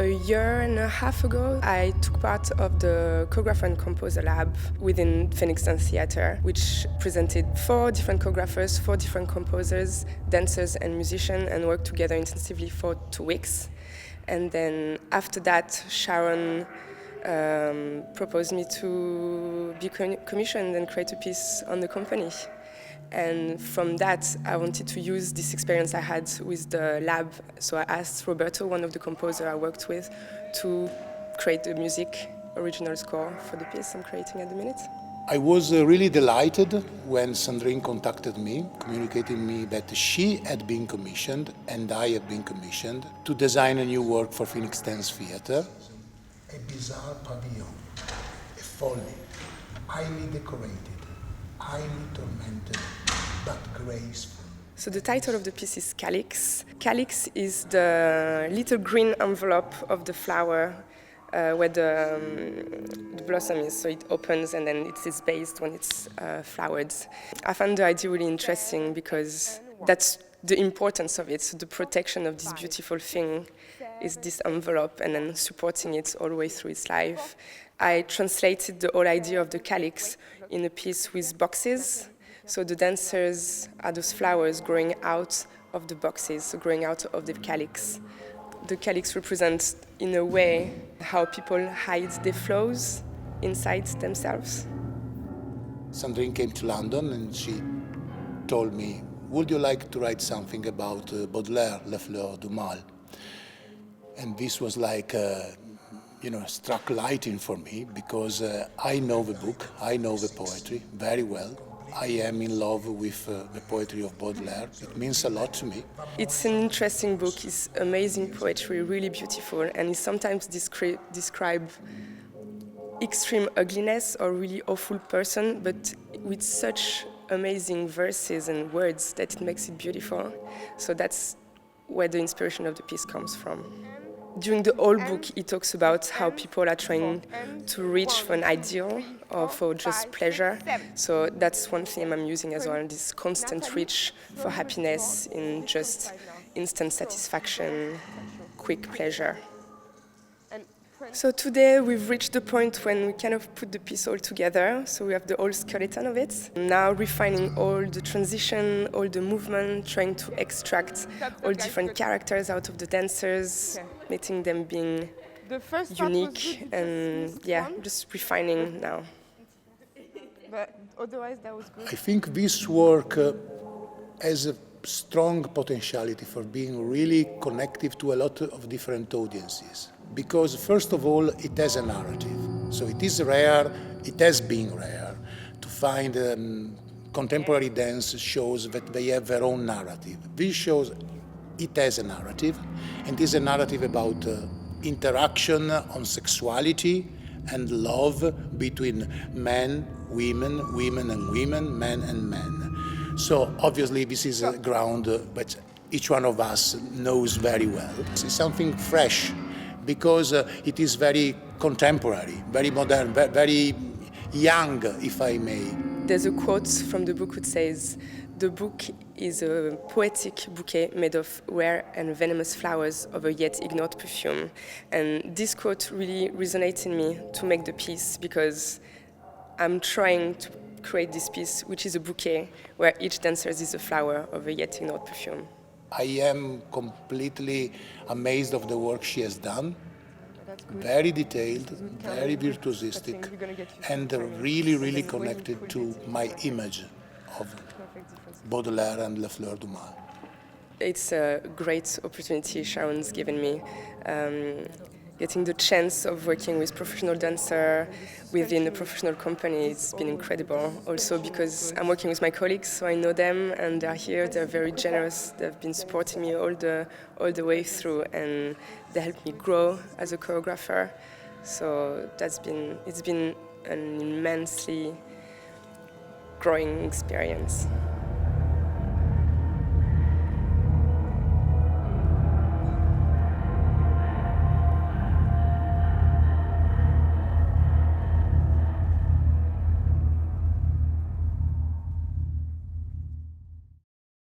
A year and a half ago, I took part of the choreographer and composer lab within Phoenix Dance Theatre, which presented 4 different choreographers, 4 different composers, dancers and musicians, and worked together intensively for 2 weeks. And then after that, Sharon proposed me to be commissioned and create a piece on the company. And from that, I wanted to use this experience I had with the lab. So I asked Roberto, one of the composers I worked with, to create the original score for the piece I'm creating at the minute. I was really delighted when Sandrine contacted me, communicating me that she had been commissioned and I had been commissioned to design a new work for Phoenix Dance Theatre. A bizarre pavilion, a folly, highly decorated, highly tormented, but graceful. So the title of the piece is Calyx. Calyx is the little green envelope of the flower where the blossom is, so it opens and then it is based when it's flowered. I found the idea really interesting because that's the importance of it. So the protection of this beautiful thing is this envelope and then supporting it all the way through its life. I translated the whole idea of the calyx in a piece with boxes. So the dancers are those flowers growing out of the boxes, so growing out of the calyx. The calyx represents, in a way, how people hide their flaws inside themselves. Sandrine came to London and she told me, would you like to write something about Baudelaire, Les Fleurs du Mal? And this was like, struck lighting for me because I know the book, I know the poetry very well. I am in love with the poetry of Baudelaire. It means a lot to me. It's an interesting book. It's amazing poetry, really beautiful, and it sometimes describe extreme ugliness or really awful person, but with such amazing verses and words that it makes it beautiful. So that's where the inspiration of the piece comes from. During the whole book, he talks about how people are trying to reach for an ideal or for just pleasure. So that's one theme I'm using as well, this constant reach for happiness in just instant satisfaction, quick pleasure. So today we've reached the point when we kind of put the piece all together. So we have the whole skeleton of it. Now refining all the transition, all the movement, trying to extract all different characters out of the dancers, making them being unique, and just refining now. But otherwise that was good. I think this work has a strong potentiality for being really connective to a lot of different audiences. Because first of all, it has a narrative. So it is rare, it has been rare, to find contemporary dance shows that they have their own narrative. This shows it has a narrative, and it is a narrative about interaction on sexuality and love between men, women, women and women, men and men. So obviously this is a ground that each one of us knows very well. It's something fresh, because it is very contemporary, very modern, very young, if I may. There's a quote from the book which says, "The book is a poetic bouquet made of rare and venomous flowers of a yet ignored perfume." And this quote really resonated in me to make the piece, because I'm trying to create this piece, which is a bouquet where each dancer is a flower of a yet ignored perfume. I am completely amazed of the work she has done. Very detailed, very virtuosistic, and really, really connected to my image of Baudelaire and Les Fleurs du Mal. It's a great opportunity Sharon's given me. Getting the chance of working with professional dancer within a professional company, it's been incredible. Also because I'm working with my colleagues, so I know them and they're here, they're very generous, they've been supporting me all the way through, and they helped me grow as a choreographer. So it's been an immensely growing experience.